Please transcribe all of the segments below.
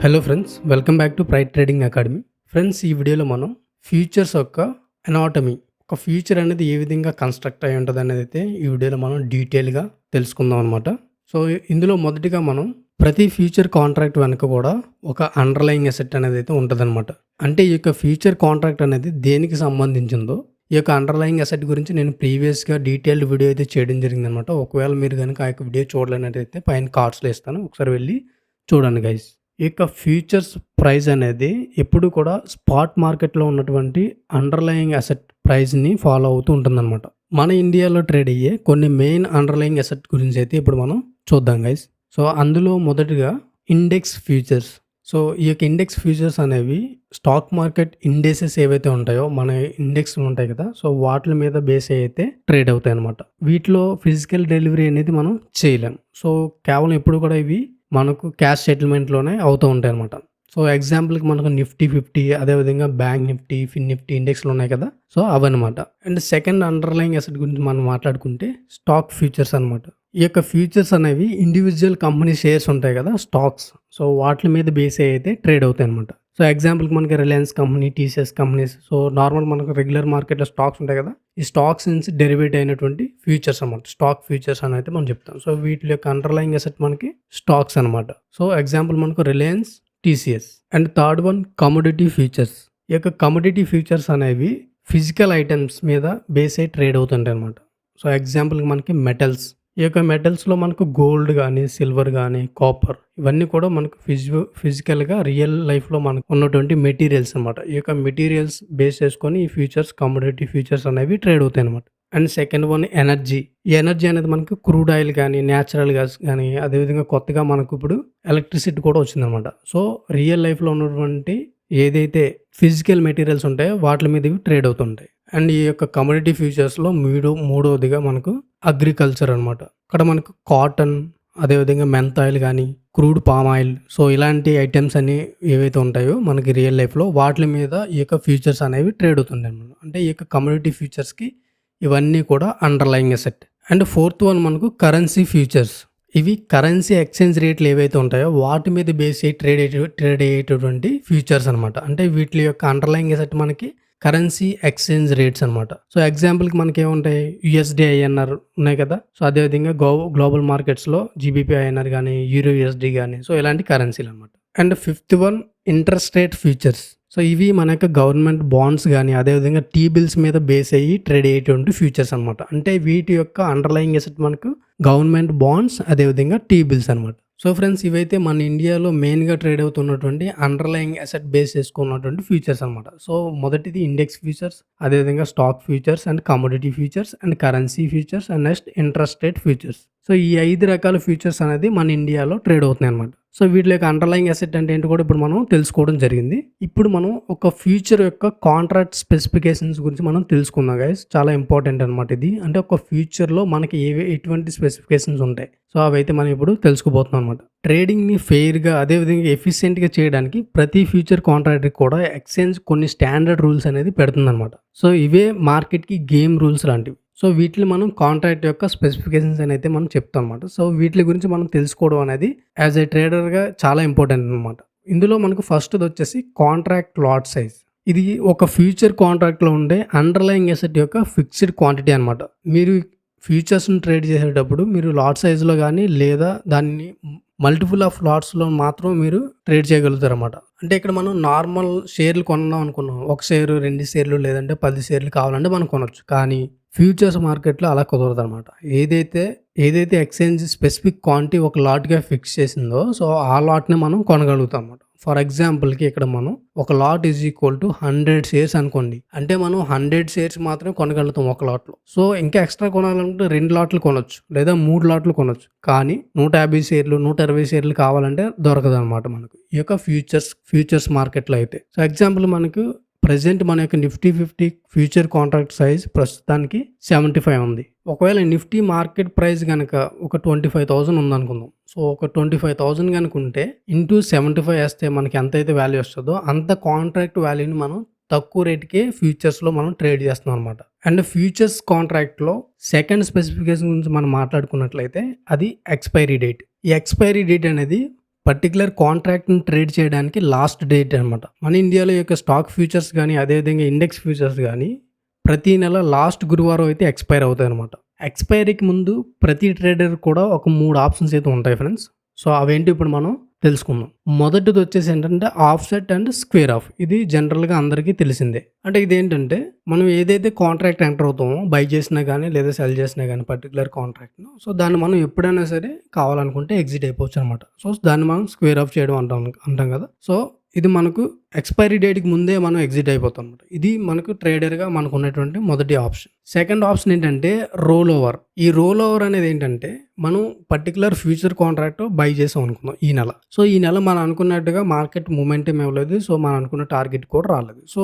Hello friends, welcome back to pride trading academy. Friends, ఈ వీడియోలో మనం ఫ్యూచర్స్ యొక్క ఎనాటమీ, ఒక ఫ్యూచర్ అనేది ఏ విధంగా కన్స్ట్రక్ట్ అయి ఉంటుంది అనేది అయితే ఈ వీడియోలో మనం డీటెయిల్గా తెలుసుకుందాం అనమాట. సో ఇందులో మొదటిగా మనం ప్రతి ఫ్యూచర్ కాంట్రాక్ట్ వెనుక కూడా ఒక అండర్లయింగ్ అసెట్ అనేది అయితే ఉంటుందన్నమాట. అంటే ఈ యొక్క ఫ్యూచర్ కాంట్రాక్ట్ అనేది దేనికి సంబంధించిందో ఈ యొక్క అండర్లయింగ్ అసెట్ గురించి నేను ప్రీవియస్గా డీటెయిల్డ్ వీడియో అయితే చేయడం జరిగిందనమాట. ఒకవేళ మీరు కనుక ఆ యొక్క వీడియో చూడలేనట్టయితే పైన కార్డ్స్లో ఇస్తాను, ఒకసారి వెళ్ళి చూడండి గైస్. ఈ యొక్క ఫ్యూచర్స్ ప్రైస్ అనేది ఎప్పుడు కూడా స్పాట్ మార్కెట్లో ఉన్నటువంటి అండర్లయింగ్ అసెట్ ప్రైస్ని ఫాలో అవుతూ ఉంటుందన్నమాట. మన ఇండియాలో ట్రేడ్ అయ్యే కొన్ని మెయిన్ అండర్లయింగ్ అసెట్ గురించి అయితే ఇప్పుడు మనం చూద్దాం గైస్. సో అందులో మొదటిగా ఇండెక్స్ ఫ్యూచర్స్. సో ఈ యొక్క ఇండెక్స్ ఫ్యూచర్స్ అనేవి స్టాక్ మార్కెట్ ఇండెక్సెస్ ఏవైతే ఉంటాయో, మన ఇండెక్స్ ఉంటాయి కదా, సో వాటి మీద బేస్ అయితే ట్రేడ్ అవుతాయి అనమాట. వీటిలో ఫిజికల్ డెలివరీ అనేది మనం చేయలేం. సో కేవలం ఎప్పుడు కూడా ఇవి మనకు క్యాష్ సెటిల్మెంట్లోనే అవుతూ ఉంటాయి అనమాట. సో ఎగ్జాంపుల్కి మనకు నిఫ్టీ 50, అదేవిధంగా బ్యాంక్ నిఫ్టీ, ఫిన్ నిఫ్టీ ఇండెక్స్లు ఉన్నాయి కదా, సో అవన్నమాట. అండ్ సెకండ్ అండర్లయింగ్ అసెట్ గురించి మనం మాట్లాడుకుంటే స్టాక్ ఫ్యూచర్స్ అనమాట. ఈ యొక్క ఫ్యూచర్స్ అనేవి ఇండివిజువల్ కంపెనీ షేర్స్ ఉంటాయి కదా, స్టాక్స్, సో వాటి మీద బేస్ అయితే ట్రేడ్ అవుతాయి అనమాట. సో ఎగ్జాంపుల్కి మనకి Reliance company, TCS companies, so normal మనకు రెగ్యులర్ మార్కెట్లో స్టాక్స్ ఉంటాయి కదా, ఈ స్టాక్స్ నుంచి డెరివేట్ అయినటువంటి ఫ్యూచర్స్ అనమాట, స్టాక్ ఫ్యూచర్స్ అని అయితే మనం చెప్తాం. సో వీటి యొక్క అండర్లయింగ్ అసెట్ మనకి స్టాక్స్ అనమాట. సో ఎగ్జాంపుల్ మనకు Reliance, TCS. And third one commodity futures. ఈ యొక్క కమోడిటీ ఫ్యూచర్స్ అనేవి ఫిజికల్ ఐటమ్స్ మీద బేస్ అయి ట్రేడ్ అవుతుంటాయి అనమాట. సో ఎగ్జాంపుల్కి మనకి మెటల్స్. ఈ యొక్క మెటల్స్లో మనకు గోల్డ్ కానీ, సిల్వర్ కానీ, కాపర్, ఇవన్నీ కూడా మనకు ఫిజికల్గా రియల్ లైఫ్లో మనకు ఉన్నటువంటి మెటీరియల్స్ అనమాట. ఈ యొక్క మెటీరియల్స్ బేస్ చేసుకొని ఈ ఫ్యూచర్స్, కమోడిటీ ఫ్యూచర్స్ అనేవి ట్రేడ్ అవుతాయి అనమాట. And second one energy. ఈ ఎనర్జీ అనేది మనకు క్రూడ్ ఆయిల్ కానీ, న్యాచురల్ గ్యాస్ కానీ, అదేవిధంగా కొత్తగా మనకు ఇప్పుడు ఎలక్ట్రిసిటీ కూడా వచ్చిందనమాట. సో రియల్ లైఫ్లో ఉన్నటువంటి ఏదైతే ఫిజికల్ మెటీరియల్స్ ఉంటాయో వాటి మీద ఇవి ట్రేడ్ అవుతుంటాయి. అండ్ ఈ యొక్క కమోడిటీ ఫ్యూచర్స్లో మూడవదిగా మనకు అగ్రికల్చర్ అనమాట. ఇక్కడ మనకు కాటన్, అదేవిధంగా మెంత్ ఆయిల్ కానీ, క్రూడ్ పామ్ ఆయిల్, సో ఇలాంటి ఐటమ్స్ అన్ని ఏవైతే ఉంటాయో మనకి రియల్ లైఫ్లో వాటి మీద ఈ యొక్క ఫ్యూచర్స్ అనేవి ట్రేడ్ అవుతుంటాయి అనమాట. అంటే ఈ యొక్క కమోడిటీ ఫ్యూచర్స్కి ఇవన్నీ కూడా underlying asset. And fourth one మనకు కరెన్సీ ఫ్యూచర్స్. ఇవి కరెన్సీ ఎక్స్చేంజ్ రేట్లు ఏవైతే ఉంటాయో వాటి మీద బేస్ అయ్యి ట్రేడ్ అయ్యేటటువంటి ఫ్యూచర్స్ అనమాట. అంటే వీటి యొక్క అండర్లయింగ్ అసెట్ మనకి కరెన్సీ ఎక్స్చేంజ్ రేట్స్ అనమాట. సో ఎగ్జాంపుల్కి మనకి ఏముంటాయి, యుఎస్డి ఐఎన్ఆర్ ఉన్నాయి కదా, సో అదేవిధంగా గ్లోబల్ మార్కెట్స్లో జీబీపీ ఐఎన్ఆర్ కానీ, యూరో యూఎస్డి కానీ, సో ఇలాంటి కరెన్సీలు అనమాట. And fifth one interest rate futures. So ఇవి మన యొక్క గవర్నమెంట్ బాండ్స్ కానీ, అదేవిధంగా టీ బిల్స్ మీద బేస్ అయ్యి ట్రేడ్ అయ్యేటువంటి ఫ్యూచర్స్ అనమాట. అంటే వీటి యొక్క అండర్లయింగ్ అసెట్ మనకు గవర్నమెంట్ బాండ్స్, అదేవిధంగా టీ బిల్స్ అనమాట. సో ఫ్రెండ్స్, ఇవైతే మన ఇండియాలో మెయిన్గా ట్రేడ్ అవుతున్నటువంటి అండర్లయింగ్ అసెట్ బేస్ చేసుకున్నటువంటి ఫ్యూచర్స్ అనమాట. సో మొదటిది ఇండెక్స్ ఫ్యూచర్స్, అదేవిధంగా stock futures, and commodity futures, and currency futures, and next interest rate futures. So ఈ 5 రకాల ఫ్యూచర్స్ అనేది మన ఇండియాలో ట్రేడ్ అవుతున్నాయి అనమాట. సో వీటి యొక్క అండర్లయింగ్ అసెట్ అంటే ఏంటి కూడా ఇప్పుడు మనం తెలుసుకోవడం జరిగింది. ఇప్పుడు మనం ఒక ఫ్యూచర్ యొక్క కాంట్రాక్ట్ స్పెసిఫికేషన్స్ గురించి మనం తెలుసుకుందాం గైస్. చాలా ఇంపార్టెంట్ అనమాట ఇది. అంటే ఒక ఫ్యూచర్లో మనకి ఎటువంటి స్పెసిఫికేషన్స్ ఉంటాయి, సో అవైతే మనం ఇప్పుడు తెలుసుకోబోతున్నాం అనమాట. ట్రేడింగ్ని ఫెయిర్గా, అదేవిధంగా ఎఫిషియెంట్గా చేయడానికి ప్రతి ఫ్యూచర్ కాంట్రాక్ట్కి కూడా ఎక్స్చేంజ్ కొన్ని స్టాండర్డ్ రూల్స్ అనేది పెడుతుందన్నమాట. సో ఇవే మార్కెట్కి గేమ్ రూల్స్ లాంటివి. సో వీటిని మనం కాంట్రాక్ట్ యొక్క స్పెసిఫికేషన్స్ అని అయితే మనం చెప్తాం అనమాట. సో వీటి గురించి మనం తెలుసుకోవడం అనేది యాజ్ ఏ ట్రేడర్గా చాలా ఇంపార్టెంట్ అనమాట. ఇందులో మనకు ఫస్ట్ వచ్చేసి కాంట్రాక్ట్ లాట్ సైజ్. ఇది ఒక ఫ్యూచర్ కాంట్రాక్ట్లో ఉండే అండర్లయింగ్ అసెట్ యొక్క ఫిక్స్డ్ క్వాంటిటీ అనమాట. మీరు ఫ్యూచర్స్ని ట్రేడ్ చేసేటప్పుడు మీరు లాట్ సైజులో కానీ, లేదా దాన్ని మల్టిపుల్ ఆఫ్ లాట్స్లో మాత్రం మీరు ట్రేడ్ చేయగలుగుతారు అనమాట. అంటే ఇక్కడ మనం నార్మల్ షేర్లు కొన్నాం అనుకున్నాం, 1 షేరు, 2 షేర్లు, లేదంటే 10 షేర్లు కావాలంటే మనం కొనవచ్చు. కానీ ఫ్యూచర్స్ మార్కెట్లో అలా కుదరదు అనమాట. ఏదైతే ఎక్స్చేంజ్ స్పెసిఫిక్ క్వాంటిటీ ఒక లాట్గా ఫిక్స్ చేసిందో, సో ఆ లాట్ని మనం కొనగలుగుతాం అనమాట. ఫర్ ఎగ్జాంపుల్కి ఇక్కడ మనం ఒక lot is equal to 100 shares అనుకోండి. అంటే మనం 100 షేర్స్ మాత్రమే కొనగలుగుతాం ఒక లాట్లో. సో ఇంకా ఎక్స్ట్రా కొనాలంటే 2 లాట్లు కొనొచ్చు, లేదా 3 లాట్లు కొనొచ్చు. కానీ 150 షేర్లు, 120 షేర్లు కావాలంటే దొరకదు అనమాట మనకు ఈ యొక్క ఫ్యూచర్స్ మార్కెట్లో అయితే. సో ఎగ్జాంపుల్ మనకు ప్రజెంట్ మన యొక్క నిఫ్టీ 50 ఫ్యూచర్ కాంట్రాక్ట్ సైజ్ ప్రస్తుతానికి 75 ఉంది. ఒకవేళ నిఫ్టీ మార్కెట్ ప్రైస్ కనుక ఒక 25,000 ఉందనుకుందాం. సో ఒక 25,000 కనుక ఉంటే ఇంటూ 75 వేస్తే మనకి ఎంతైతే వాల్యూ వస్తుందో అంత కాంట్రాక్ట్ వాల్యూని మనం తక్కువ రేట్కే ఫ్యూచర్స్లో మనం ట్రేడ్ చేస్తున్నాం అనమాట. అండ్ ఫ్యూచర్స్ కాంట్రాక్ట్లో సెకండ్ స్పెసిఫికేషన్ గురించి మనం మాట్లాడుకున్నట్లయితే అది ఎక్స్పైరీ డేట్. ఈ ఎక్స్పైరీ డేట్ అనేది పర్టిక్యులర్ కాంట్రాక్ట్‌ని ట్రేడ్ చేయడానికి లాస్ట్ డేట్ అనమాట. మన ఇండియాలో ఈ యొక్క స్టాక్ ఫ్యూచర్స్ గానీ, అదేవిధంగా ఇండెక్స్ ఫ్యూచర్స్ గానీ ప్రతి నెల లాస్ట్ గురువారం అయితే ఎక్స్‌పైర్ అవుతాయనమాట. ఎక్స్‌పైరీకి ముందు ప్రతి ట్రేడర్ కూడా ఒక 3 ఆప్షన్స్ అయితే ఉంటాయి ఫ్రెండ్స్. సో అవేంటి ఇప్పుడు మనం తెలుసుకుందాం. మొదటిది వచ్చేసి ఏంటంటే ఆఫ్‌సెట్ అండ్ స్క్వేర్ ఆఫ్. ఇది జనరల్‌గా అందరికీ తెలిసిందే. అంటే ఇదేంటంటే మనం ఏదైతే కాంట్రాక్ట్ ఎంటర్ అవుతామో బై చేసినా గానీ లేదా సెల్ చేసినా గానీ పర్టిక్యులర్ కాంట్రాక్ట్‌ను. సో దాన్ని మనం ఎప్పుడైనా సరే కావాలనుకుంటే ఎగ్జిట్ అయిపోవచ్చనమాట. సో దాన్ని మనం స్క్వేర్ ఆఫ్ చేయడం అంటాం కదా! సో ఇది మనకు ఎక్స్‌పైరీ డేట్‌కి ముందే మనం ఎగ్జిట్ అయిపోతాం అనమాట. ఇది మనకు ట్రేడర్‌గా మనకున్నటువంటి మొదటి ఆప్షన్. సెకండ్ ఆప్షన్ ఏంటంటే రోల్ ఓవర్. ఈ రోల్ ఓవర్ అనేది ఏంటంటే మనం పర్టిక్యులర్ ఫ్యూచర్ కాంట్రాక్ట్ బై చేసాం అనుకుందాం ఈ నెల. సో ఈ నెల మనం అనుకున్నట్టుగా మార్కెట్ మొమెంటమ్ ఇవ్వలేదు. సో మనం అనుకున్న టార్గెట్ కూడా రాలేదు. సో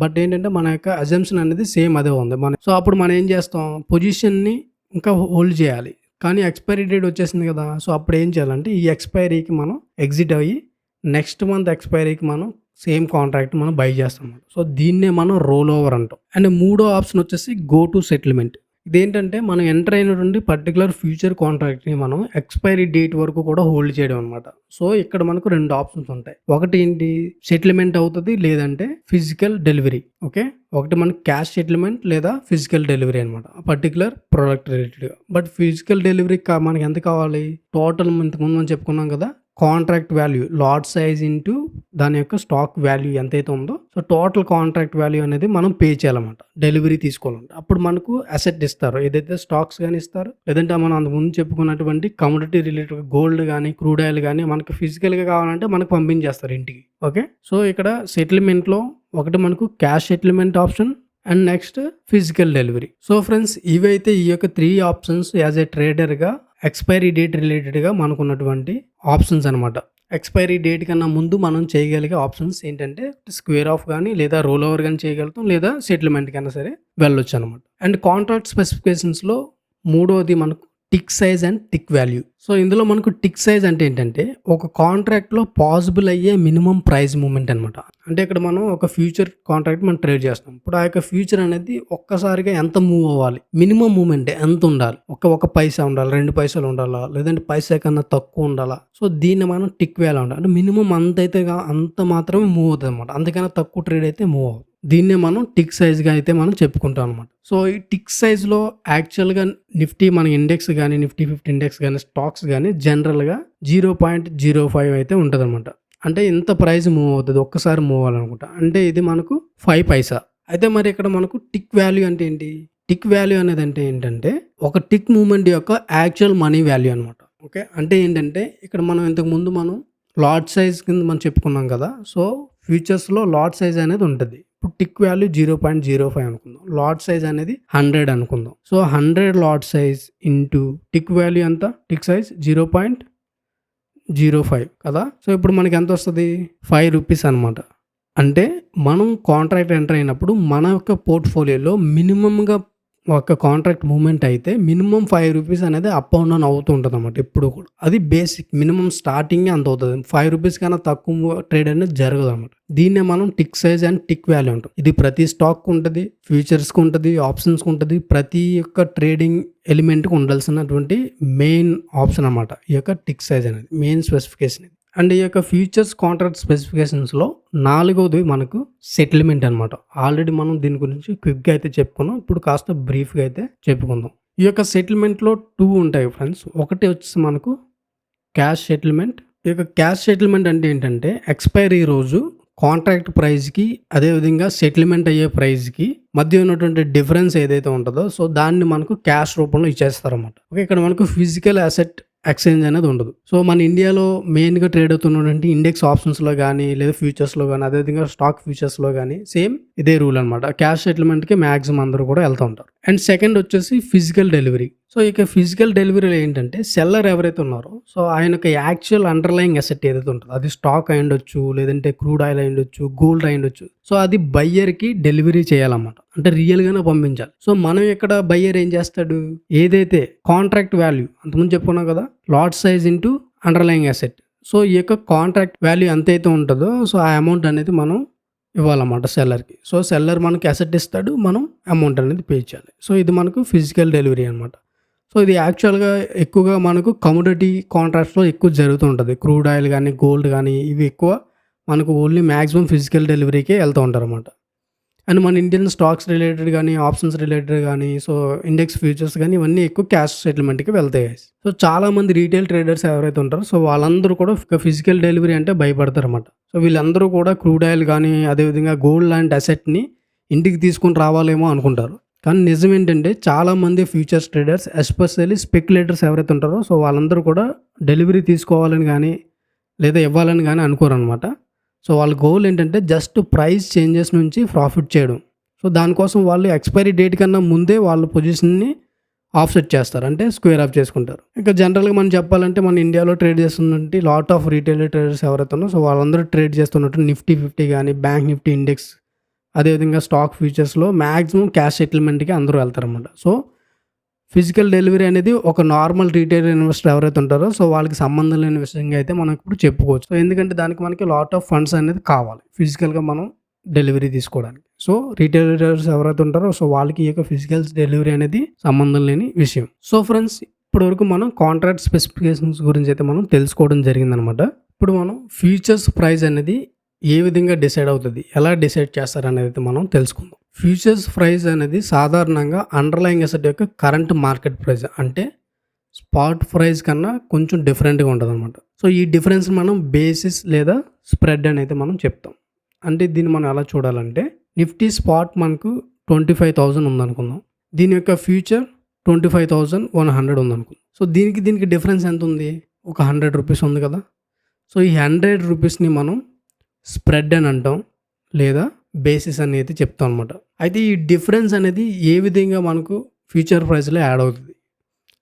బట్ ఏంటంటే మన యొక్క అజంప్షన్ అనేది సేమ్ అదే ఉంది. సో అప్పుడు మనం ఏం చేస్తాం, పొజిషన్‌ని ఇంకా హోల్డ్ చేయాలి. కానీ ఎక్స్‌పైరీ డేట్ వచ్చేసింది కదా! సో అప్పుడు ఏం చేయాలంటే ఈ ఎక్స్‌పైరీకి మనం ఎగ్జిట్ అయ్యి నెక్స్ట్ మంత్ ఎక్స్‌పైరీకి మనం సేమ్ కాంట్రాక్ట్ మనం బై చేస్తాం. సో దీన్నే మనం రోల్ ఓవర్ అంటాం. అండ్ మూడో ఆప్షన్ వచ్చేసి గో టు సెటిల్మెంట్. ఇదేంటంటే మనం ఎంటర్ అయినటువంటి పర్టిక్యులర్ ఫ్యూచర్ కాంట్రాక్ట్‌ని మనం ఎక్స్‌పైరీ డేట్ వరకు కూడా హోల్డ్ చేయడం అనమాట. సో ఇక్కడ మనకు 2 ఆప్షన్స్ ఉంటాయి. ఒకటి ఏంటి, సెటిల్మెంట్ అవుతది, లేదంటే ఫిజికల్ డెలివరీ. ఓకే. ఒకటి మనకి క్యాష్ సెటిల్మెంట్ లేదా ఫిజికల్ డెలివరీ అనమాట. పర్టిక్యులర్ ప్రొడక్ట్ రిలేటెడ్‌గా. బట్ ఫిజికల్ డెలివరీ మనకి ఎంత కావాలి, టోటల్ ఇంతకుముందు మనం చెప్పుకున్నాం కదా, contract value lot size into దాని యొక్క స్టాక్ వాల్యూ ఎంతైతే ఉందో సో టోటల్ కాంట్రాక్ట్ వాల్యూ అనేది మనం పే చేయాలన్నమాట డెలివరీ తీసుకోవాలంటే. అప్పుడు మనకు అసెట్ ఇస్తారు, ఏదైతే స్టాక్స్ కానీ ఇస్తారు, లేదంటే మనం అంతకుముందు చెప్పుకున్నటువంటి కమోడిటీ రిలేటెడ్ గోల్డ్ కానీ క్రూడ్ ఆయిల్ కానీ మనకి ఫిజికల్గా కావాలంటే మనకు పంపించేస్తారు ఇంటికి. ఓకే. సో ఇక్కడ సెటిల్మెంట్లో ఒకటి మనకు cash settlement option and next physical delivery. So friends ఇవైతే ఈ యొక్క 3 ఆప్షన్స్ యాజ్ ఏ ట్రేడర్గా ఎక్స్‌పైరీ డేట్ రిలేటెడ్‌గా మనకున్నటువంటి ఆప్షన్స్ అనమాట. ఎక్స్‌పైరీ డేట్ కన్నా ముందు మనం చేయగలిగే ఆప్షన్స్ ఏంటంటే స్క్వేర్ ఆఫ్ కానీ లేదా రోల్ ఓవర్ కానీ చేయగలుగుతాం, లేదా సెటిల్మెంట్ కన్నా సరే వెళ్ళొచ్చు అనమాట. అండ్ కాంట్రాక్ట్ స్పెసిఫికేషన్స్లో మూడోది మనకు tick size and tick value. So ఇందులో మనకు టిక్ సైజ్ అంటే ఏంటంటే ఒక కాంట్రాక్ట్లో పాసిబుల్ అయ్యే మినిమం ప్రైస్ మూవ్మెంట్ అనమాట. అంటే ఇక్కడ మనం ఒక ఫ్యూచర్ కాంట్రాక్ట్ మనం ట్రేడ్ చేస్తాం. ఇప్పుడు ఆ యొక్క ఫ్యూచర్ అనేది ఒక్కసారిగా ఎంత మూవ్ అవ్వాలి, మినిమం మూవ్మెంట్ ఎంత ఉండాలి, ఒక పైసా ఉండాలి, 2 పైసలు ఉండాలా, లేదంటే పైసా కన్నా తక్కువ ఉండాలా. సో దీన్ని మనం టిక్ వాల్యూ అంటాం. అంటే మినిమం అంత మాత్రమే మూవ్ అవుతుంది అనమాట. అంతకన్నా తక్కువ ట్రేడ్ అయితే మూవ్ అవ్వదు. దీన్నే మనం టిక్ సైజ్గా అయితే మనం చెప్పుకుంటాం అనమాట. సో ఈ టిక్ సైజ్లో యాక్చువల్గా నిఫ్టీ మన ఇండెక్స్ కానీ నిఫ్టీ 50 ఇండెక్స్ కానీ స్టాక్స్ కానీ జనరల్గా 0.05 అయితే ఉంటుంది అనమాట. అంటే ఇంత ప్రైస్ మూవ్ అవుతుంది ఒక్కసారి మూవ్ అవ్వాలనుకుంటా. అంటే ఇది మనకు 5 పైసా. అయితే మరి ఇక్కడ మనకు టిక్ వాల్యూ అంటే ఏంటి, టిక్ వాల్యూ అనేది అంటే ఏంటంటే ఒక టిక్ మూవ్మెంట్ యొక్క యాక్చువల్ మనీ వాల్యూ అనమాట. ఓకే. అంటే ఏంటంటే ఇక్కడ మనం ఇంతకుముందు మనం లాట్ సైజ్ కింద మనం చెప్పుకున్నాం కదా. సో ఫ్యూచర్స్లో లాట్ సైజ్ అనేది ఉంటుంది. ఇప్పుడు టిక్ వాల్యూ 0.05 అనుకుందాం, లాట్ సైజ్ అనేది 100 అనుకుందాం. So 100 lot size into tick value ఎంత, టిక్ సైజ్ 0.05 కదా. సో ఇప్పుడు మనకి ఎంత వస్తుంది, 5 రూపీస్ అనమాట. అంటే మనం కాంట్రాక్ట్ ఎంటర్ అయినప్పుడు మన యొక్క పోర్ట్ఫోలియోలో మినిమంగా ఒక కాంట్రాక్ట్ మూవ్మెంట్ అయితే మినిమం 5 రూపీస్ అనేది అప్ అండ్ డౌన్ అవుతూ ఉంటుంది అన్నమాట ఎప్పుడు కూడా. అది బేసిక్ మినిమం స్టార్టింగ్ అంత అవుతుంది. 5 రూపీస్ కన్నా తక్కువ ట్రేడ్ అనేది జరగదు అనమాట. దీన్నే మనం tick size and tick value అంటాం. ఇది ప్రతి స్టాక్ ఉంటుంది, ఫ్యూచర్స్కి ఉంటుంది, ఆప్షన్స్కి ఉంటుంది, ప్రతి ఒక్క ట్రేడింగ్ ఎలిమెంట్కి ఉండాల్సినటువంటి మెయిన్ ఆప్షన్ అనమాట ఈ యొక్క టిక్ సైజ్ అనేది, మెయిన్ స్పెసిఫికేషన్. అండ్ ఈ యొక్క ఫ్యూచర్స్ కాంట్రాక్ట్ స్పెసిఫికేషన్స్లో 4వది మనకు సెటిల్మెంట్ అనమాట. ఆల్రెడీ మనం దీని గురించి క్విక్గా అయితే చెప్పుకున్నాం, ఇప్పుడు కాస్త బ్రీఫ్గా అయితే చెప్పుకుందాం. ఈ యొక్క సెటిల్మెంట్లో 2 ఉంటాయి ఫ్రెండ్స్. ఒకటి వచ్చేసి మనకు క్యాష్ సెటిల్మెంట్. ఈ యొక్క క్యాష్ సెటిల్మెంట్ అంటే ఏంటంటే ఎక్స్పైరీ రోజు కాంట్రాక్ట్ ప్రైస్కి అదేవిధంగా సెటిల్మెంట్ అయ్యే ప్రైస్కి మధ్య ఉన్నటువంటి డిఫరెన్స్ ఏదైతే ఉంటుందో సో దాన్ని మనకు క్యాష్ రూపంలో ఇచ్చేస్తారన్నమాట. ఓకే. ఇక్కడ మనకు ఫిజికల్ అసెట్ ఎక్స్చేంజ్ అనేది ఉండదు. సో మన ఇండియాలో మెయిన్గా ట్రేడ్ అవుతున్నటువంటి ఇండెక్స్ ఆప్షన్స్లో కానీ లేదా ఫ్యూచర్స్లో కానీ అదేవిధంగా స్టాక్ ఫ్యూచర్స్లో కానీ సేమ్ ఇదే రూల్ అనమాట. క్యాష్ సెటిల్మెంట్కి మ్యాక్సిమం అందరూ కూడా వెళ్తూ ఉంటారు. అండ్ సెకండ్ వచ్చేసి ఫిజికల్ డెలివరీ. సో ఇక ఫిజికల్ డెలివరీలో ఏంటంటే సెల్లర్ ఎవరైతే ఉన్నారో సో ఆయన యొక్క యాక్చువల్ అండర్లయింగ్ అసెట్ ఏదైతే ఉంటుందో అది స్టాక్ అయి ఉండొచ్చు, లేదంటే క్రూడ్ ఆయిల్ అయి ఉండొచ్చు, గోల్డ్ అయి ఉండొచ్చు. సో అది బయ్యర్కి డెలివరీ చేయాలన్నమాట. అంటే రియల్గానే పంపించాలి. సో మనం ఇక్కడ బయ్యర్ ఏం చేస్తాడు, ఏదైతే కాంట్రాక్ట్ వాల్యూ అంతకుముందు చెప్పుకున్నాం కదా, lot size into underlying asset. So ఈ యొక్క కాంట్రాక్ట్ వాల్యూ ఎంతైతే ఉంటుందో సో ఆ అమౌంట్ అనేది మనం ఇవ్వాలన్నమాట సెల్లర్కి. సో సెల్లర్ మనకి అసెట్ ఇస్తాడు, మనం అమౌంట్ అనేది పే చేయాలి. సో ఇది మనకు ఫిజికల్ డెలివరీ అనమాట. సో ఇది యాక్చువల్‌గా ఎక్కువగా మనకు కమోడిటీ కాంట్రాక్ట్స్‌లో ఎక్కువ జరుగుతూ ఉంటది. క్రూడ్ ఆయిల్ గానీ, గోల్డ్ గానీ ఇవి ఎక్కువ మనకు ఓన్లీ మాక్సిమం ఫిజికల్ డెలివరీకే ఎళ్తూ ఉంటారనమాట. అండ్ మన ఇండియన్ స్టాక్స్ రిలేటెడ్ గానీ, ఆప్షన్స్ రిలేటెడ్ గానీ, సో ఇండెక్స్ ఫ్యూచర్స్ గానీ ఇవన్నీ ఎక్కువ క్యాష్ సెటిల్‌మెంట్‌కి వెళ్తాయి. సో చాలామంది రీటైల్ ట్రేడర్స్ ఎవరైతే ఉంటారో సో వాళ్ళందరూ కూడా ఫిజికల్ డెలివరీ అంటే భయపడతారనమాట. సో వీళ్ళందరూ కూడా క్రూడ్ ఆయిల్ గానీ, అదేవిధంగా గోల్డ్ లాంటి అసెట్‌ని ఇంటికి తీసుకొని రావాలేమో అనుకుంటారు. కానీ నిజమేంటంటే చాలామంది ఫ్యూచర్స్ ట్రేడర్స్ ఎస్పెషల్లీ స్పెక్యులేటర్స్ ఎవరైతే ఉంటారో సో వాళ్ళందరూ కూడా డెలివరీ తీసుకోవాలని గానీ, లేదా ఇవ్వాలని గానీ అనుకోరనమాట. సో వాళ్ళ గోల్ ఏంటంటే జస్ట్ ప్రైస్ చేంజెస్ నుంచి ప్రాఫిట్ చేయడం. సో దానికోసం వాళ్ళు ఎక్స్‌పైరీ డేట్ కన్నా ముందే వాళ్ళ పొజిషన్‌ని ఆఫ్‌సెట్ చేస్తారు. అంటే స్క్వేర్ ఆఫ్ చేసుకుంటారు. ఇంకా జనరల్‌గా మనం చెప్పాలంటే మన ఇండియాలో ట్రేడ్ చేస్తున్నట్టు లాట్ ఆఫ్ రీటైల్ ట్రేడర్స్ ఎవరైతే ఉన్నారో సో వాళ్ళందరూ ట్రేడ్ చేస్తున్నట్టు నిఫ్టీ 50 గానీ, బ్యాంక్ నిఫ్టీ ఇండెక్స్ అదేవిధంగా స్టాక్ ఫ్యూచర్స్‌లో మాక్సిమం క్యాష్ సెటిల్‌మెంట్‌కి అందరూ వెళ్తారనమాట. సో ఫిజికల్ డెలివరీ అనేది ఒక నార్మల్ రీటైల్ ఇన్వెస్టర్ ఎవరైతే ఉంటారో సో వాళ్ళకి సంబంధం లేని విషయంగా అయితే మనం ఇప్పుడు చెప్పుకోవచ్చు. సో ఎందుకంటే దానికి మనకి లాట్ ఆఫ్ ఫండ్స్ అనేది కావాలి ఫిజికల్‌గా మనం డెలివరీ తీసుకోవడానికి. సో రీటైలర్స్ ఎవరైతే ఉంటారో సో వాళ్ళకి ఈ యొక్క ఫిజికల్ డెలివరీ అనేది సంబంధం లేని విషయం. సో ఫ్రెండ్స్ ఇప్పటివరకు మనం కాంట్రాక్ట్ స్పెసిఫికేషన్స్ గురించి అయితే మనం తెలుసుకోవడం జరిగిందనమాట. ఇప్పుడు మనం ఫ్యూచర్స్ ప్రైస్ అనేది ఏ విధంగా డిసైడ్ అవుతది? ఎలా డిసైడ్ చేస్తారనేది అయితే మనం తెలుసుకుందాం. ఫ్యూచర్స్ ప్రైస్ అనేది సాధారణంగా అండర్‌లయింగ్ అసెట్ యొక్క కరెంట్ మార్కెట్ ప్రైస్ అంటే స్పాట్ ప్రైస్ కన్నా కొంచెం డిఫరెంట్‌గా ఉంటదనమాట. సో ఈ డిఫరెన్స్ మనం బేసిస్ లేదా స్ప్రెడ్ అని అయితే మనం చెప్తాం. అంటే దీన్ని మనం ఎలా చూడాలంటే నిఫ్టీ స్పాట్ మనకు 25,000 ఉందనుకుందాం. దీని యొక్క ఫ్యూచర్ 25,100 ఉందనుకుందాం. సో దీనికి డిఫరెన్స్ ఎంత ఉంది? ఒక ₹100 ఉంది కదా! సో ఈ ₹100ని మనం స్ప్రెడ్ అని అంటాం. లేదా బేసిస్ అని అయితే చెప్తాం అనమాట. అయితే ఈ డిఫరెన్స్ అనేది ఏ విధంగా మనకు ఫ్యూచర్ ప్రైస్‌లో యాడ్ అవుతది.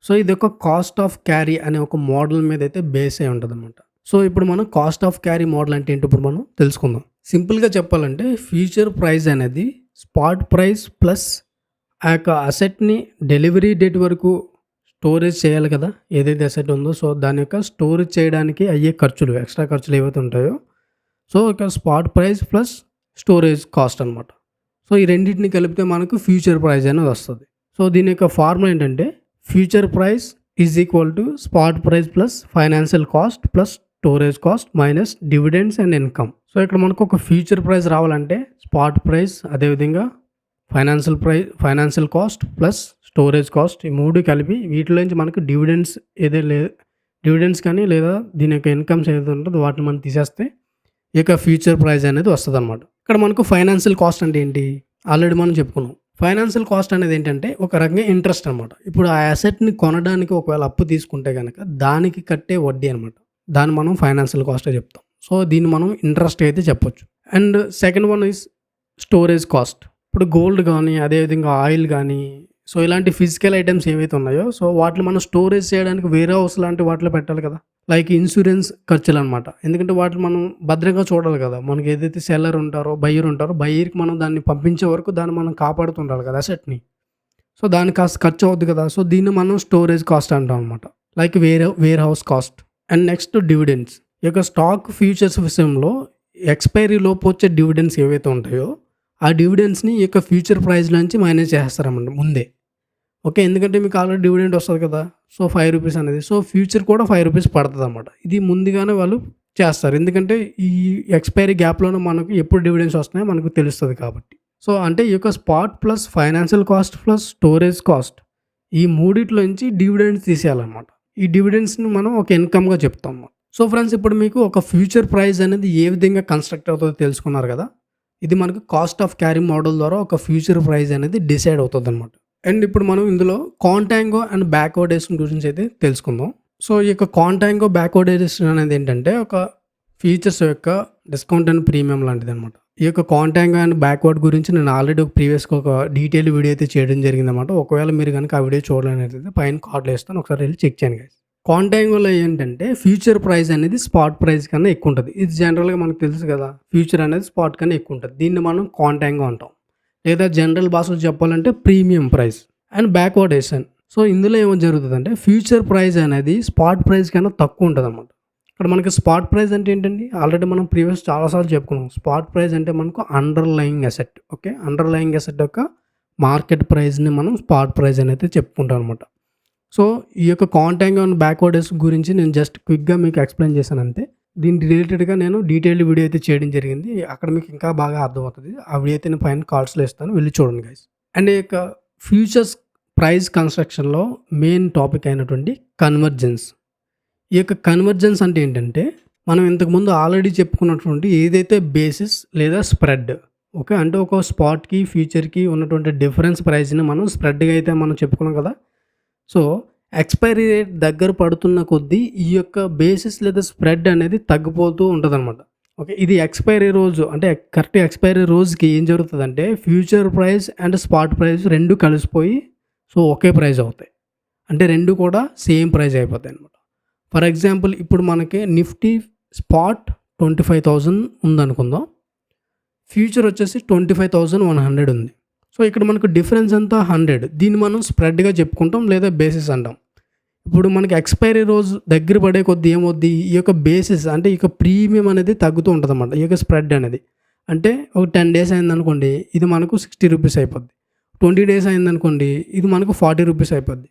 సో ఇదొక కాస్ట్ ఆఫ్ క్యారీ అనే ఒక మోడల్ మీద అయితే బేస్ అయి ఉంటదనమాట. సో ఇప్పుడు మనం కాస్ట్ ఆఫ్ క్యారీ మోడల్ అంటే ఏంటో ఇప్పుడు మనం తెలుసుకుందాం. సింపుల్‌గా చెప్పాలంటే ఫ్యూచర్ ప్రైస్ అనేది స్పాట్ ప్రైస్ ప్లస్ ఆ యొక్క అసెట్‌ని డెలివరీ డేట్ వరకు స్టోరేజ్ చేయాలి కదా! ఏదైతే అసెట్ ఉందో సో దాని యొక్క స్టోరేజ్ చేయడానికి అయ్యే ఖర్చులు, ఎక్స్‌ట్రా ఖర్చులు ఏవైతే ఉంటాయో సో ఇక్కడ spot price plus storage cost అనమాట. సో ఈ రెండిటిని కలిపితే మనకు ఫ్యూచర్ ప్రైస్ అనేది వస్తది. సో దీని యొక్క ఫార్ములా ఏంటంటే future price is equal to spot price plus financial cost plus storage cost minus dividends and income. So ఇక్కడ మనకు ఒక ఫ్యూచర్ ప్రైస్ రావాలంటే స్పాట్ ప్రైస్ అదేవిధంగా financial cost plus storage cost ఈ 3 కలిపి వీటిలోంచి మనకు డివిడెండ్స్ కానీ లేదా దీని యొక్క ఇన్కమ్స్ ఏదైతే ఉంటుందో వాటిని మనం తీసేస్తే ఈ యొక్క ఫ్యూచర్ ప్రైస్ అనేది వస్తదనమాట. ఇక్కడ మనకు ఫైనాన్షియల్ కాస్ట్ అంటే ఏంటి? ఆల్రెడీ మనం చెప్పుకున్నాం. ఫైనాన్షియల్ కాస్ట్ అనేది ఏంటంటే ఒక రకంగా ఇంట్రెస్ట్ అనమాట. ఇప్పుడు ఆ అసెట్‌ని కొనడానికి ఒకవేళ అప్పు తీసుకుంటే గనక దానికి కట్టే వడ్డీ అనమాట. దాన్ని మనం ఫైనాన్షియల్ కాస్టే చెప్తాం. సో దీన్ని మనం ఇంట్రెస్ట్ అయితే చెప్పొచ్చు. And second one is storage cost. ఇప్పుడు గోల్డ్ గానీ, అదేవిధంగా ఆయిల్ గానీ సో ఇలాంటి ఫిజికల్ ఐటెమ్స్ ఏవైతే ఉన్నాయో సో వాటిని మనం స్టోరేజ్ చేయడానికి వేర్ హౌస్ లాంటి వాటిలో పెట్టాలి కదా! లైక్ ఇన్సూరెన్స్ ఖర్చులనమాట. ఎందుకంటే వాటిని మనం భద్రంగా చూడాలి కదా! మనకి ఏదైతే సెల్లర్ ఉంటారో, బయ్యర్ ఉంటారో బయ్యర్‌కి మనం దాన్ని పంపించే వరకు దాన్ని మనం కాపాడుతుండాలి కదా అసెట్‌ని. సో దానికి కాస్త ఖర్చు అవుద్ది కదా! సో దీన్ని మనం స్టోరేజ్ కాస్ట్ అంటాం అనమాట. Like where house cost. And next dividends. ఈ యొక్క స్టాక్ ఫ్యూచర్స్ విషయంలో ఎక్స్‌పైరీ లోపు వచ్చే డివిడెండ్స్ ఏవైతే ఉంటాయో ఆ డివిడెండ్స్‌ని ఈ యొక్క ఫ్యూచర్ ప్రైస్‌లోంచి మైనస్ చేసేస్తారన్నమాట ముందే. ఓకే. ఎందుకంటే మీకు ఆల్రెడీ డివిడెండ్ వస్తది కదా! సో ₹5 అనేది. సో ఫ్యూచర్ కూడా ₹5 పడతదన్నమాట. ఇది ముందుగానే వాళ్ళు చేస్తారు. ఎందుకంటే ఈ ఎక్స్‌పైరీ గ్యాప్‌లోనే మనకు ఎప్పుడు డివిడెండ్స్ వస్తున్నాయో మనకు తెలుస్తది కాబట్టి. సో అంటే ఈ యొక్క spot plus financial cost plus storage cost ఈ మూడిట్లోంచి డివిడెండ్స్ తీసేయాలన్నమాట. ఈ డివిడెండ్స్‌ని మనం ఒక ఇన్కమ్‌గా చెప్తాం. సో ఫ్రెండ్స్ ఇప్పుడు మీకు ఒక ఫ్యూచర్ ప్రైస్ అనేది ఏ విధంగా కన్‌స్ట్రక్ట్ అవుతదో తెలుసుకున్నారు కదా! ఇది మనకు కాస్ట్ ఆఫ్ క్యారీ మోడల్ ద్వారా ఒక ఫ్యూచర్ ప్రైస్ అనేది డిసైడ్ అవుతదన్నమాట. అండ్ ఇప్పుడు మనం ఇందులో కాంటాంగో అండ్ బ్యాక్వర్డేషన్ గురించి అయితే తెలుసుకుందాం. సో ఈ యొక్క కాంటాంగో బ్యాక్వర్డేషన్ అనేది ఏంటంటే ఒక ఫీచర్స్ యొక్క డిస్కౌంట్ అండ్ ప్రీమియం లాంటిదనమాట. ఈ యొక్క కాంటాంగో అండ్ బ్యాక్వర్డ్ గురించి నేను ఆల్రెడీ ప్రీవియస్‌గా ఒక డీటెయిల్ వీడియో అయితే చేయడం జరిగిందనమాట. ఒకవేళ మీరు గనుక ఆ వీడియో చూడలేనట్లయితే పైన కార్డ్‌లో ఇస్తాను. ఒకసారి వెళ్లి చెక్ చేయండి గైస్. కాంటాంగోలో ఏంటంటే ఫ్యూచర్ ప్రైస్ అనేది స్పాట్ ప్రైస్ కన్నా ఎక్కువ ఉంటది. ఇది జనరల్‌గా మనకు తెలుసు కదా! ఫ్యూచర్ అనేది స్పాట్ కన్నా ఎక్కువ ఉంటది. దీన్ని మనం కాంటాంగో అంటాం. లేదా జనరల్ భాషలో చెప్పాలంటే ప్రీమియం ప్రైస్ అండ్ బ్యాక్వర్డేషన్. సో ఇందులో ఏమో జరుగుతదంటే ఫ్యూచర్ ప్రైస్ అనేది స్పాట్ ప్రైస్ కన్నా తక్కువ ఉంటదన్నమాట. ఇక్కడ మనకి స్పాట్ ప్రైస్ అంటే ఏంటండి? ఆల్రెడీ మనం ప్రీవియస్ చాలా సార్లు చెప్పుకున్నాం. స్పాట్ ప్రైస్ అంటే మనకు underlying asset. Okay. Underlying asset యొక్క మార్కెట్ ప్రైస్‌ని మనం స్పాట్ ప్రైస్ అని అయితే చెప్పుకుంటాం అనమాట. సో ఈ యొక్క కాంటాంగ్ అండ్ బ్యాక్వర్డర్స్ గురించి నేను జస్ట్ క్విక్గా మీకు ఎక్స్ప్లెయిన్ చేశాను అంతే. దీని రిలేటెడ్గా నేను డీటెయిల్డ్ వీడియో అయితే చేయడం జరిగింది. అక్కడ మీకు ఇంకా బాగా అర్థమవుతుంది. ఆ వీడియో అయితే నేను పైన కార్డ్స్లో ఇస్తాను, వెళ్ళి చూడండి గైస్. అండ్ ఈ యొక్క ఫ్యూచర్స్ ప్రైస్ కన్స్ట్రక్షన్లో మెయిన్ టాపిక్ అయినటువంటి కన్వర్జెన్స్. ఈ యొక్క కన్వర్జెన్స్ అంటే ఏంటంటే, మనం ఇంతకుముందు ఆల్రెడీ చెప్పుకున్నటువంటి ఏదైతే బేసిస్ లేదా స్ప్రెడ్, ఓకే, అంటే ఒక స్పాట్కి ఫ్యూచర్కి ఉన్నటువంటి డిఫరెన్స్ ప్రైస్ని మనం స్ప్రెడ్గా అయితే మనం చెప్పుకున్నాం కదా. సో ఎక్స్పైరీ రేట్ దగ్గర పడుతున్న కొద్దీ ఈ యొక్క బేసిస్ లేదా స్ప్రెడ్ అనేది తగ్గిపోతూ ఉంటుందన్నమాట. ఓకే, ఇది ఎక్స్పైరీ రోజు అంటే కరెక్ట్ ఎక్స్పైరీ రోజుకి ఏం జరుగుతుందంటే future price and spot price రెండు కలిసిపోయి సో ఒకే ప్రైస్ అవుతాయి. అంటే రెండు కూడా సేమ్ ప్రైస్ అయిపోతాయి అనమాట. ఫర్ ఎగ్జాంపుల్ ఇప్పుడు మనకి నిఫ్టీ స్పాట్ 25,000 ఉందనుకుందాం, ఫ్యూచర్ వచ్చేసి 25,100 ఉంది. సో ఇక్కడ మనకు డిఫరెన్స్ అంతా 100. దీన్ని మనం స్ప్రెడ్గా చెప్పుకుంటాం లేదా బేసిస్ అంటాం. ఇప్పుడు మనకి ఎక్స్పైరీ రోజు దగ్గర పడే కొద్దీ ఏమవుద్ది, ఈ యొక్క బేసిస్ అంటే ఈ యొక్క ప్రీమియం అనేది తగ్గుతూ ఉంటుంది అన్నమాట. ఈ యొక్క స్ప్రెడ్ అనేది అంటే ఒక 10 days అయిందనుకోండి, ఇది మనకు 60 రూపీస్ అయిపోద్ది. 20 days అయిందనుకోండి, ఇది మనకు 40 రూపీస్ అయిపోద్ది.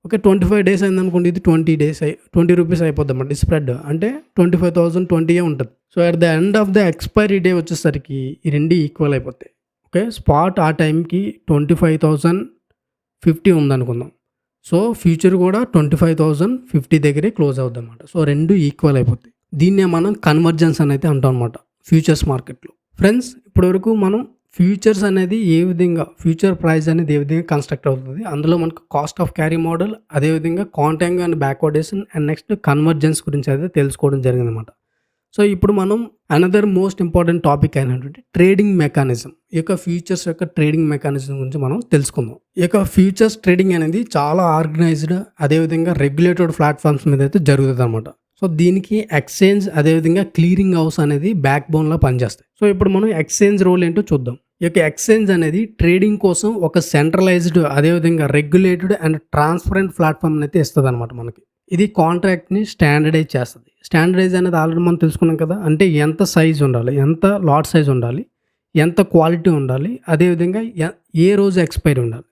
ఓకే, 25 days అయిందనుకోండి, ఇది 20 రూపీస్ అయిపోద్ది అన్నమాట. ఈ స్ప్రెడ్ అంటే 25,020 ఉంటుంది. So at the end of the expiry day వచ్చేసరికి ఈ రెండు ఈక్వల్ అయిపోతాయి. ఓకే, స్పాట్ ఆ టైంకి 25,050 ఉందనుకుందాం. సో ఫ్యూచర్ కూడా 25,050 దగ్గరే క్లోజ్ అవుద్ది అనమాట. సో రెండు ఈక్వల్ అయిపోతాయి. దీన్నే మనం కన్వర్జెన్స్ అని అయితే అంటాం అనమాట ఫ్యూచర్స్ మార్కెట్లో. ఫ్రెండ్స్, ఇప్పటివరకు మనం ఫ్యూచర్స్ అనేది ఏ విధంగా ఫ్యూచర్ ప్రైస్ అనేది ఏ విధంగా కన్స్ట్రక్ట్ అవుతుంది, అందులో మనకు కాస్ట్ ఆఫ్ క్యారీ మోడల్, అదేవిధంగా కాంటాంగ్ అండ్ బ్యాక్వర్డేషన్ అండ్ నెక్స్ట్ కన్వర్జెన్స్ గురించి అయితే తెలుసుకోవడం జరిగింది అనమాట. సో ఇప్పుడు మనం అనదర్ మోస్ట్ ఇంపార్టెంట్ టాపిక్ అయినటువంటి ట్రేడింగ్ మెకానిజం, ఈ యొక్క ఫ్యూచర్స్ యొక్క ట్రేడింగ్ మెకానిజం గురించి మనం తెలుసుకుందాం. ఈ యొక్క ఫ్యూచర్స్ ట్రేడింగ్ అనేది చాలా ఆర్గనైజ్డ్, అదేవిధంగా రెగ్యులేటెడ్ ప్లాట్ఫామ్స్ మీద అయితే జరుగుతుంది అనమాట. సో దీనికి ఎక్స్చేంజ్ అదేవిధంగా క్లియరింగ్ హౌస్ అనేది బ్యాక్ బోన్లో పనిచేస్తాయి. సో ఇప్పుడు మనం ఎక్స్చేంజ్ రోల్ ఏంటో చూద్దాం. ఈ యొక్క ఎక్స్చేంజ్ అనేది ట్రేడింగ్ కోసం ఒక సెంట్రలైజ్డ్ అదేవిధంగా రెగ్యులేటెడ్ అండ్ ట్రాన్స్పరెంట్ ప్లాట్ఫామ్ అయితే ఇస్తుంది అనమాట మనకి. ఇది కాంట్రాక్ట్ని స్టాండర్డైజ్ చేస్తుంది. స్టాండర్డైజ్ అనేది ఆల్రెడీ మనం తెలుసుకున్నాం కదా, అంటే ఎంత సైజ్ ఉండాలి, ఎంత లాట్ సైజ్ ఉండాలి, ఎంత క్వాలిటీ ఉండాలి, అదేవిధంగా ఏ రోజు ఎక్స్పైరీ ఉండాలి.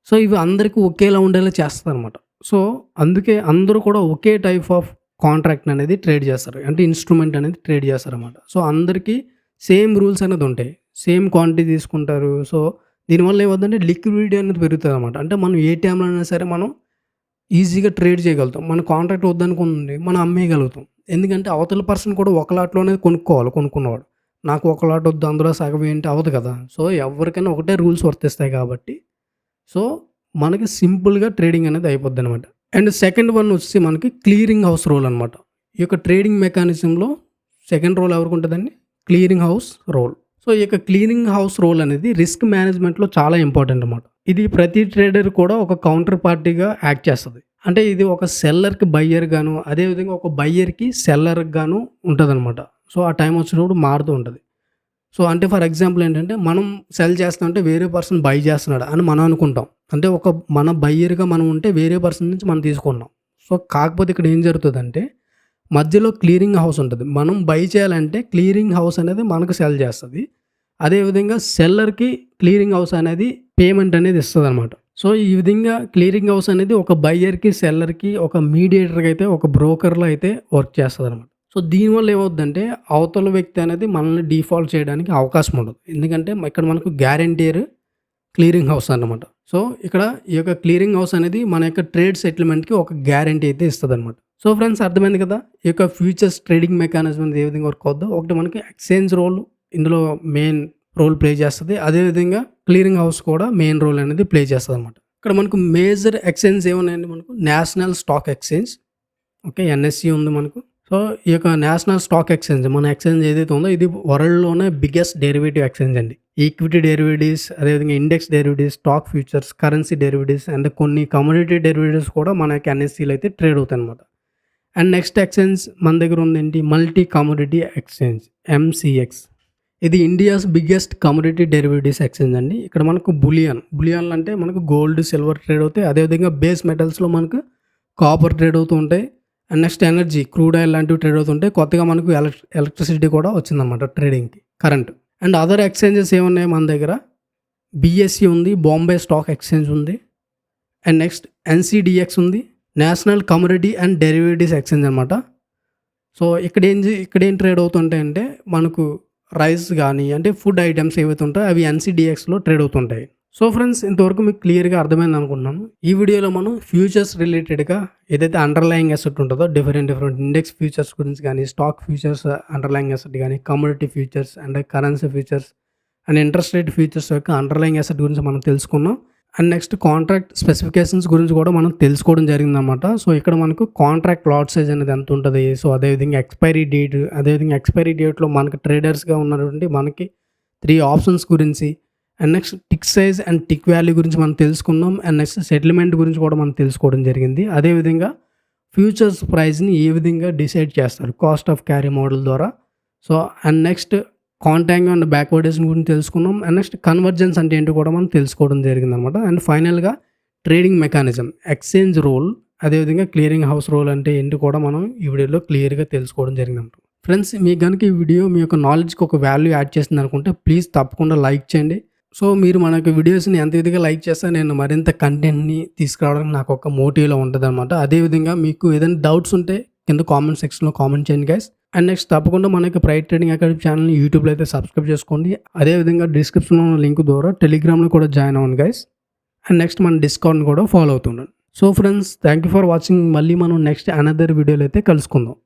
సో ఇవి అందరికీ ఒకేలా ఉండేలా చేస్తుంది అనమాట. సో అందుకే అందరూ కూడా ఒకే టైప్ ఆఫ్ కాంట్రాక్ట్ అనేది ట్రేడ్ చేస్తారు, అంటే ఇన్స్ట్రుమెంట్ అనేది ట్రేడ్ చేస్తారు అనమాట. సో అందరికీ సేమ్ రూల్స్ అనేది ఉంటాయి, సేమ్ క్వాంటిటీ తీసుకుంటారు. సో దీనివల్ల ఏమవుతుందంటే లిక్విడిటీ అనేది పెరుగుతుంది అనమాట. అంటే మనం ఏ టైంలో అయినా సరే మనం ఈజీగా ట్రేడ్ చేయగలుగుతాం. మన కాంట్రాక్ట్ వద్దనుకుంది మనం అమ్మేయగలుగుతాం. ఎందుకంటే అవతల పర్సన్ కూడా ఒక లాట్లోనే కొనుక్కున్నవాడు. నాకు ఒక లాట్ వద్దు, అందులో సగం ఏంటి అవ్వదు కదా. సో ఎవరికైనా ఒకటే రూల్స్ వర్తిస్తాయి కాబట్టి సో మనకి సింపుల్గా ట్రేడింగ్ అనేది అయిపోద్ది అనమాట. అండ్ సెకండ్ వన్ వచ్చి మనకి క్లియరింగ్ హౌస్ రోల్ అనమాట. ఈ యొక్క ట్రేడింగ్ మెకానిజంలో సెకండ్ రోల్ ఎవరికి ఉంటుందండి, క్లియరింగ్ హౌస్ రోల్. సో ఈ యొక్క క్లియరింగ్ హౌస్ రోల్ అనేది రిస్క్ మేనేజ్మెంట్లో చాలా ఇంపార్టెంట్ అనమాట. ఇది ప్రతి ట్రేడర్ కూడా ఒక కౌంటర్ పార్టీగా యాక్ట్ చేస్తుంది. అంటే ఇది ఒక సెల్లర్కి బయ్యర్ గాను, అదేవిధంగా ఒక బయ్యర్కి సెల్లర్కి గాను ఉంటుంది అనమాట. సో ఆ టైం వచ్చినప్పుడు మారుతూ ఉంటుంది. సో అంటే ఫర్ ఎగ్జాంపుల్ ఏంటంటే మనం సెల్ చేస్తామంటే వేరే పర్సన్ బై చేస్తున్నాడు అని మనం అనుకుంటాం. అంటే ఒక మన బయ్యర్గా మనం ఉంటే వేరే పర్సన్ నుంచి మనం తీసుకున్నాం. సో కాకపోతే ఇక్కడ ఏం జరుగుతుందంటే మధ్యలో క్లియరింగ్ హౌస్ ఉంటుంది. మనం బై చేయాలంటే క్లియరింగ్ హౌస్ అనేది మనకు సెల్ చేస్తుంది. అదేవిధంగా సెల్లర్కి క్లియరింగ్ హౌస్ అనేది పేమెంట్ అనేది ఇస్తుంది అనమాట. సో ఈ విధంగా క్లియరింగ్ హౌస్ అనేది ఒక బయ్యర్కి సెల్లర్కి ఒక మీడియేటర్కి అయితే ఒక బ్రోకర్లో అయితే వర్క్ చేస్తుంది అనమాట. సో దీనివల్ల ఏమవుతుందంటే అవతల వ్యక్తి అనేది మనల్ని డిఫాల్ట్ చేయడానికి అవకాశం ఉండదు. ఎందుకంటే ఇక్కడ మనకు గ్యారంటీర్ క్లియరింగ్ హౌస్ అన్నమాట. సో ఇక్కడ ఈ యొక్క క్లియరింగ్ హౌస్ అనేది మన యొక్క ట్రేడ్ సెటిల్మెంట్కి ఒక గ్యారంటీ అయితే ఇస్తుంది అనమాట. సో ఫ్రెండ్స్, అర్థమైంది కదా ఈ యొక్క ఫ్యూచర్స్ ట్రేడింగ్ మెకానిజం అనేది ఏ విధంగా వర్క్ అవుద్దో. ఒకటి మనకి ఎక్స్చేంజ్ రోల్ ఇందులో మెయిన్ రోల్ ప్లే చేస్తుంది. అదేవిధంగా క్లియరింగ్ హౌస్ కూడా మెయిన్ రోల్ అనేది ప్లే చేస్తుంది అనమాట. ఇక్కడ మనకు మేజర్ ఎక్స్చేంజ్ ఏమున్నాయండి, మనకు national stock exchange, okay, NSE ఉంది మనకు. సో ఈ యొక్క నేషనల్ స్టాక్ ఎక్స్చేంజ్ మన ఎక్స్చేంజ్ ఏదైతే ఉందో ఇది వరల్డ్లోనే బిగ్గెస్ట్ డెరివేటివ్ ఎక్స్చేంజ్ అండి. ఈక్విటీ డెరివేటివ్స్, అదేవిధంగా index derivatives, stock futures, currency derivatives and కొన్ని కమోడిటీ డెరివేటివ్స్ కూడా మన యొక్క ఎన్ఎస్సిలో అయితే ట్రేడ్ అవుతాయి అనమాట. అండ్ నెక్స్ట్ ఎక్స్చేంజ్ మన దగ్గర ఉంది ఏంటి, మల్టీ కమోడిటీ ఎక్స్చేంజ్, ఎంసీఎక్స్. ఇది India's biggest commodity derivatives exchange అండి. ఇక్కడ మనకు బులియన్ అంటే మనకు గోల్డ్, సిల్వర్ ట్రేడ్ అవుతాయి. అదేవిధంగా బేస్ మెటల్స్లో మనకు కాపర్ ట్రేడ్ అవుతూ ఉంటాయి. And next energy, crude oil లాంటివి ట్రేడ్ అవుతుంటాయి. కొత్తగా మనకు ఎలక్ట్రిసిటీ కూడా వచ్చిందన్నమాట ట్రేడింగ్కి, కరెంట్. అండ్ అదర్ ఎక్స్చేంజెస్ ఏమున్నాయి మన దగ్గర, బిఎస్సి ఉంది, బాంబే స్టాక్ ఎక్స్చేంజ్ ఉంది. అండ్ నెక్స్ట్ ఎన్సీడిఎక్స్ ఉంది, national commodity and derivatives exchange అనమాట. సో ఇక్కడేం ట్రేడ్ అవుతుంటాయంటే మనకు రైస్ కానీ అంటే ఫుడ్ ఐటమ్స్ ఏవైతే ఉంటాయో అవి ఎన్సీడిఎక్స్లో ట్రేడ్ అవుతుంటాయి. సో ఫ్రెండ్స్, ఇంతవరకు మీకు క్లియర్గా అర్థమైంది అనుకుంటున్నాను. ఈ వీడియోలో మనం ఫ్యూచర్స్ రిలేటెడ్గా ఏదైతే అండర్లయింగ్ అసెట్ ఉంటుందో డిఫరెంట్ ఇండెక్స్ ఫ్యూచర్స్ గురించి కానీ, స్టాక్ ఫ్యూచర్స్ అండర్లయింగ్ అసెట్ కానీ, commodity futures and currency futures and interest rate futures యొక్క అండర్లయింగ్ అసెట్ గురించి మనం తెలుసుకున్నాం. అండ్ నెక్స్ట్ కాంట్రాక్ట్ స్పెసిఫికేషన్స్ గురించి కూడా మనం తెలుసుకోవడం జరిగిందన్నమాట. సో ఇక్కడ మనకు కాంట్రాక్ట్ లాట్ సైజ్ అనేది ఎంత ఉంటుంది, సో అదేవిధంగా ఎక్స్పైరీ డేట్లో మనకు ట్రేడర్స్గా ఉన్నటువంటి మనకి 3 ఆప్షన్స్ గురించి, and next tick size and tick value గురించి మనం తెలుసుకున్నాం. అండ్ నెక్స్ట్ సెటిల్మెంట్ గురించి కూడా మనం తెలుసుకోవడం జరిగింది. అదేవిధంగా ఫ్యూచర్స్ ప్రైస్ని ఏ విధంగా డిసైడ్ చేస్తారు కాస్ట్ ఆఫ్ క్యారీ మోడల్ ద్వారా. సో అండ్ నెక్స్ట్ కాంటాంగ్ అండ్ బ్యాక్వర్డేషన్ గురించి తెలుసుకున్నాం. అండ్ నెక్స్ట్ కన్వర్జెన్స్ అంటే ఏంటో కూడా మనం తెలుసుకోవడం జరిగిందనమాట. అండ్ ఫైనల్గా ట్రేడింగ్ మెకానిజం, ఎక్స్చేంజ్ రోల్, అదేవిధంగా క్లియరింగ్ హౌస్ రోల్ అంటే ఏంటి కూడా మనం ఈ వీడియోలో క్లియర్గా తెలుసుకోవడం జరిగిందన్నమాట. ఫ్రెండ్స్, మీకు కనుక ఈ వీడియో మీ యొక్క నాలెడ్జ్కి ఒక వాల్యూ యాడ్ చేస్తుంది అనుకుంటే ప్లీజ్ తప్పకుండా లైక్ చేయండి. సో మీరు మన యొక్క వీడియోస్ని ఎంత విధంగా లైక్ చేస్తే నేను మరింత కంటెంట్ని తీసుకురావడానికి నాకు ఒక మోటివ్లో ఉంటుంది అనమాట. అదేవిధంగా మీకు ఏదైనా డౌట్స్ ఉంటే కింద కామెంట్ సెక్షన్లో కామెంట్ చేయండి గైస్. అండ్ నెక్స్ట్ తప్పకుండా మన యొక్క ప్రైట్ ట్రేడింగ్ అకాడమీ ఛానల్ని యూట్యూబ్లో అయితే సబ్స్క్రైబ్ చేసుకోండి. అదేవిధంగా డిస్క్రిప్షన్లో ఉన్న లింక్ ద్వారా టెలిగ్రామ్లో కూడా జాయిన్ అవ్వండి గైస్. అండ్ నెక్స్ట్ మన డిస్కౌంట్ కూడా ఫాలో అవుతుండండి. So friends, thank you for watching. మళ్ళీ మనం నెక్స్ట్ అనదర్ వీడియోలో అయితే కలుసుకుందాం.